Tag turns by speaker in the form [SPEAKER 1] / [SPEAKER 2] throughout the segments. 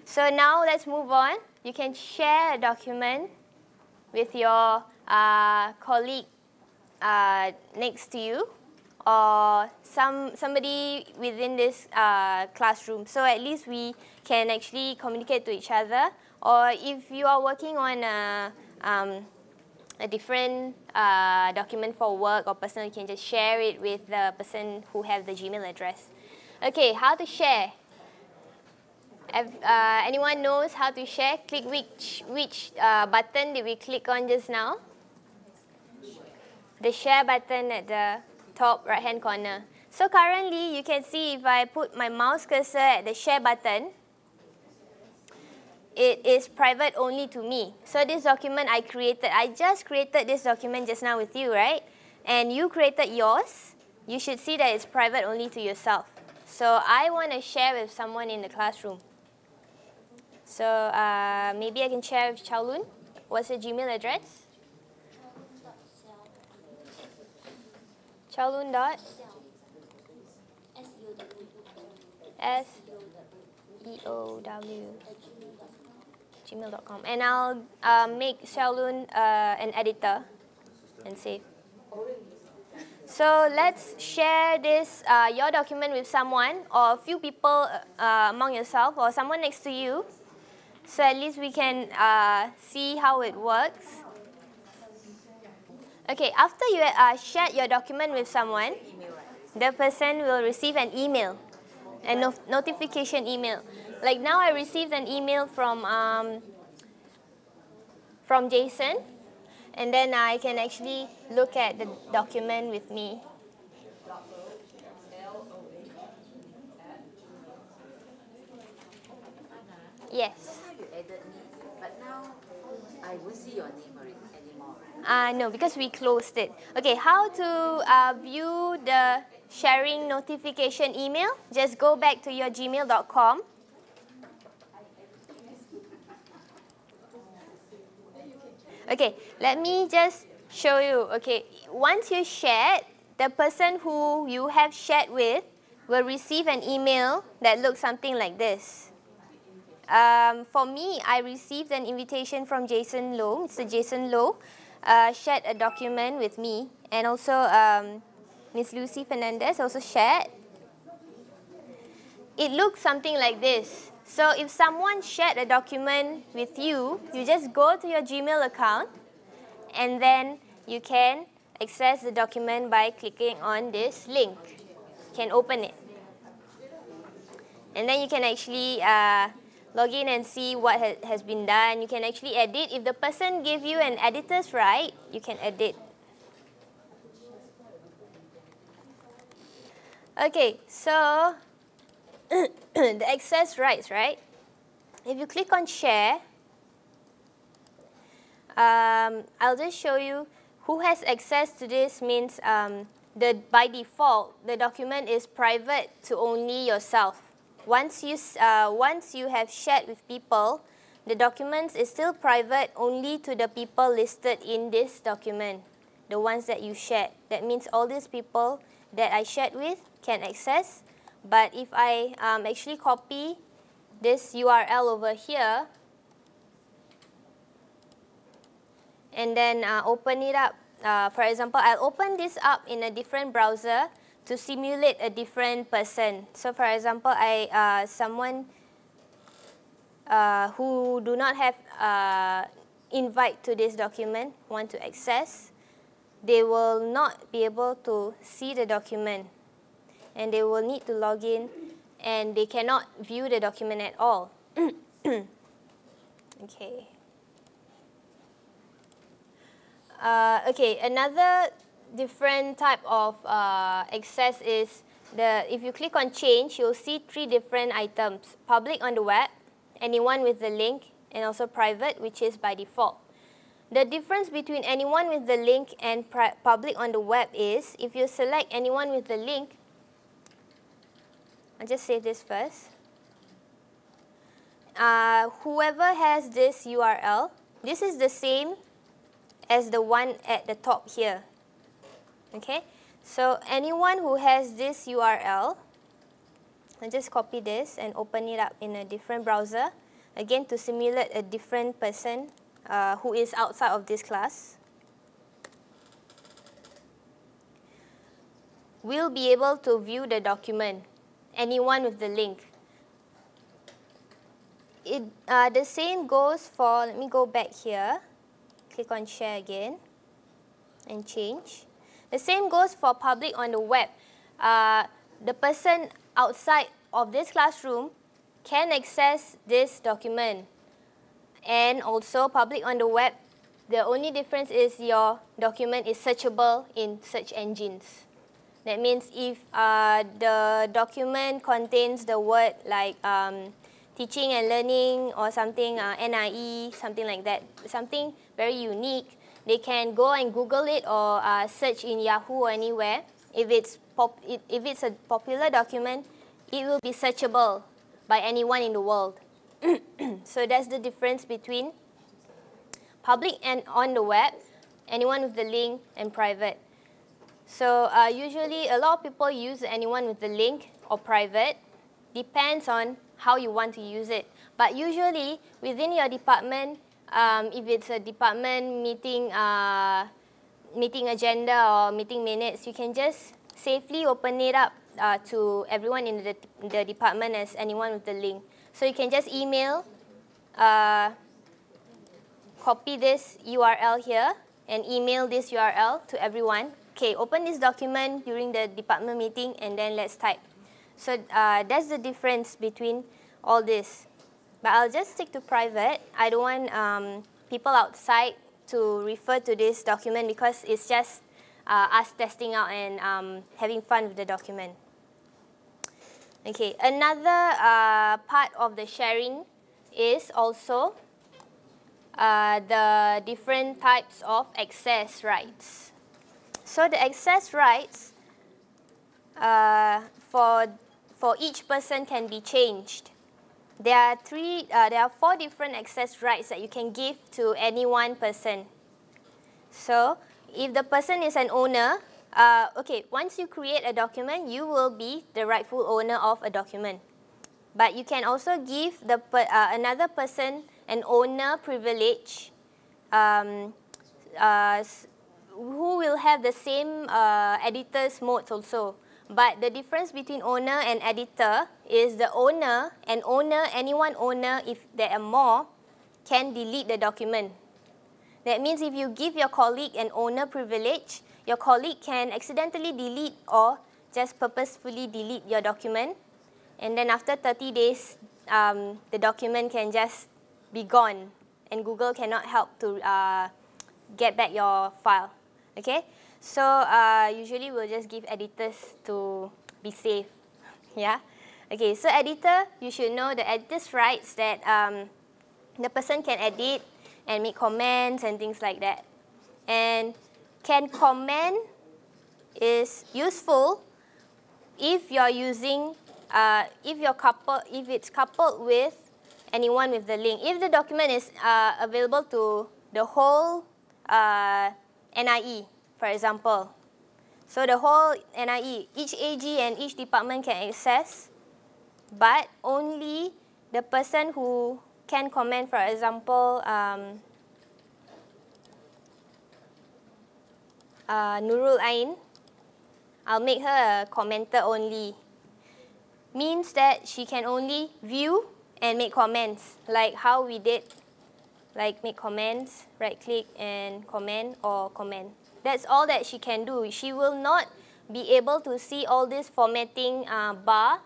[SPEAKER 1] So now let's move on. You can share a document with your colleague next to you, or somebody within this classroom. So at least we can actually communicate to each other. Or if you are working on a different document for work or personal, you can just share it with the person who have the Gmail address. Okay, how to share? Anyone knows how to share? Click which button did we click on just now? The share button at the top right-hand corner. So currently, you can see if I put my mouse cursor at the share button, it is private only to me. So this document I created, I just created this document just now with you, right? And you created yours. You should see that it's private only to yourself. So I want to share with someone in the classroom. So maybe I can share with Chaolun. What's the Gmail address? Chaolun dot SEOW gmail.com. And I'll make Chaolun an editor and save. So let's share this, your document with someone or a few people among yourself or someone next to you. So at least we can see how it works. Okay, after you shared your document with someone, the person will receive an email, a notification email. Like now I received an email from Jason, and then I can actually look at the document with me. Yes.
[SPEAKER 2] You added me, but now I won't see your name anymore.
[SPEAKER 1] No, because we closed it. Okay, how to view the sharing notification email? Just go back to your gmail.com. Okay, let me just show you. Okay, once you shared, the person who you have shared with will receive an email that looks something like this. For me, I received an invitation from Jason Low. Mr. Jason Low shared a document with me, and also Ms. Lucy Fernandez also shared. It looks something like this. So if someone shared a document with you, you just go to your Gmail account, and then you can access the document by clicking on this link. You can open it. And then you can actually log in and see what has been done. You can actually edit. If the person gave you an editor's right, you can edit. Okay, so the access rights, right? If you click on share, I'll just show you who has access to this. Means by default, the document is private to only yourself. Once you have shared with people, the documents is still private only to the people listed in this document, the ones that you shared. That means all these people that I shared with can access. But if I actually copy this URL over here and then open it up, for example, I'll open this up in a different browser to simulate a different person. So for example, someone who do not have invite to this document want to access, they will not be able to see the document, and they will need to log in, and they cannot view the document at all. Okay. Okay, another different type of access is if you click on change, you'll see 3 different items: public on the web, anyone with the link, and also private, which is by default. The difference between anyone with the link and public on the web is if you select anyone with the link, I'll just save this first. Whoever has this URL, this is the same as the one at the top here. Okay, so anyone who has this URL, I'll just copy this and open it up in a different browser. again to simulate a different person who is outside of this class, will be able to view the document, anyone with the link. The same goes for, let me go back here, click on share again, and change. The same goes for public on the web. The person outside of this classroom can access this document. And also public on the web, the only difference is your document is searchable in search engines. That means if the document contains the word like teaching and learning or something, NIE, something like that, something very unique, they can go and Google it or search in Yahoo or anywhere. If it's a popular document, it will be searchable by anyone in the world. So that's the difference between public and on the web, anyone with the link, and private. So usually a lot of people use anyone with the link or private. Depends on how you want to use it. But usually within your department, if it's a department meeting, meeting agenda or meeting minutes, you can just safely open it up to everyone in the department as anyone with the link. So you can just email, copy this URL here, and email this URL to everyone. Okay, open this document during the department meeting, and then let's type. So that's the difference between all this. But I'll just stick to private. I don't want people outside to refer to this document because it's just us testing out and having fun with the document. Okay, another part of the sharing is also the different types of access rights. So the access rights for each person can be changed. There are 4 different access rights that you can give to any one person. So if the person is an owner, okay, once you create a document, you will be the rightful owner of a document. But you can also give another person an owner privilege who will have the same editor's modes also. But the difference between owner and editor is the owner and anyone owner, if there are more, can delete the document. That means if you give your colleague an owner privilege, your colleague can accidentally delete or just purposefully delete your document. And then after 30 days, the document can just be gone. And Google cannot help to get back your file. Okay? So usually we'll just give editors to be safe. Yeah? Okay, so editor, you should know the editor's rights that the person can edit and make comments and things like that. And can comment is useful if you're using, if it's coupled with anyone with the link. If the document is available to the whole NIE, for example. So the whole NIE, each AG and each department can access, but only the person who can comment, for example, Nurul Ain, I'll make her a commenter only. Means that she can only view and make comments, like how we did, like make comments, right click and comment or comment. That's all that she can do. She will not be able to see all this formatting bar,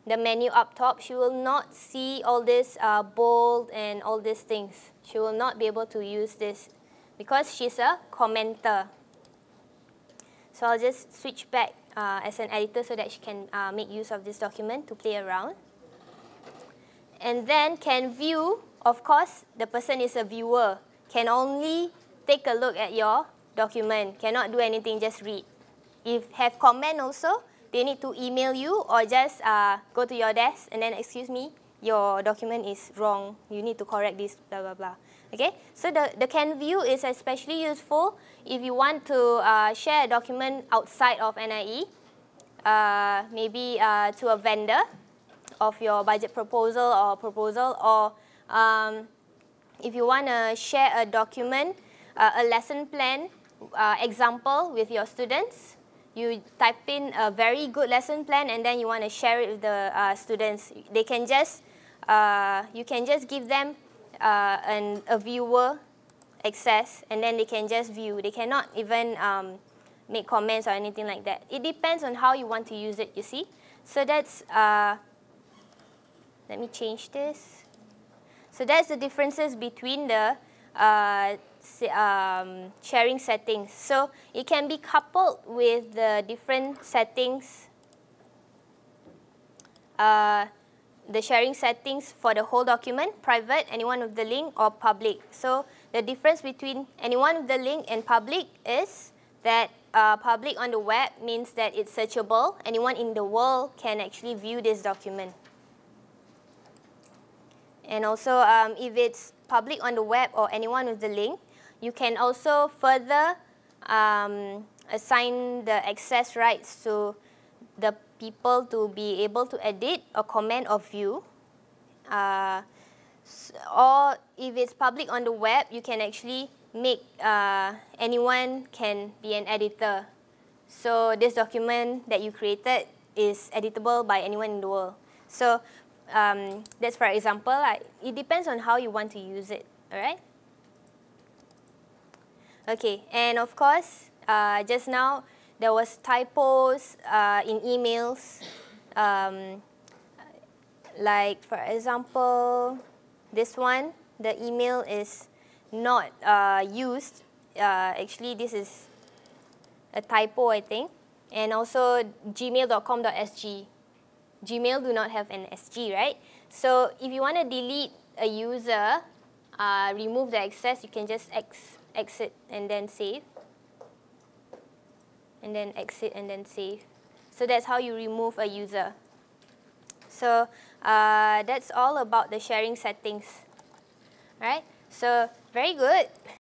[SPEAKER 1] the menu up top. She will not see all this bold and all these things. She will not be able to use this because she's a commenter. So I'll just switch back as an editor so that she can make use of this document to play around. And then can view, of course, the person is a viewer, can only take a look at your document, cannot do anything, just read. If have comment also, they need to email you or just go to your desk and then, excuse me, your document is wrong, you need to correct this, blah, blah, blah. Okay, so the can view is especially useful if you want to share a document outside of NIE, maybe to a vendor of your budget proposal or if you want to share a document, a lesson plan example with your students, you type in a very good lesson plan and then you want to share it with the students. They can just, you can just give them a viewer access and then they can just view. They cannot even make comments or anything like that. It depends on how you want to use it, you see. So that's, let me change this. So that's the differences between the sharing settings. So it can be coupled with the different settings, the sharing settings for the whole document, private, anyone with the link, or public. So the difference between anyone with the link and public is that public on the web means that it's searchable. Anyone in the world can actually view this document. And also, if it's public on the web or anyone with the link, you can also further assign the access rights to the people to be able to edit or comment or view. Or if it's public on the web, you can actually make anyone can be an editor. So this document that you created is editable by anyone in the world. So that's for example. It depends on how you want to use it. All right. Okay, and of course, just now there was typos in emails. Like for example, this one, the email is not used. Actually, this is a typo, I think. And also gmail.com.sg. Gmail do not have an SG, right? So if you want to delete a user, remove the access, you can just exit and then save. And then exit and then save. So that's how you remove a user. So that's all about the sharing settings. Right? So very good.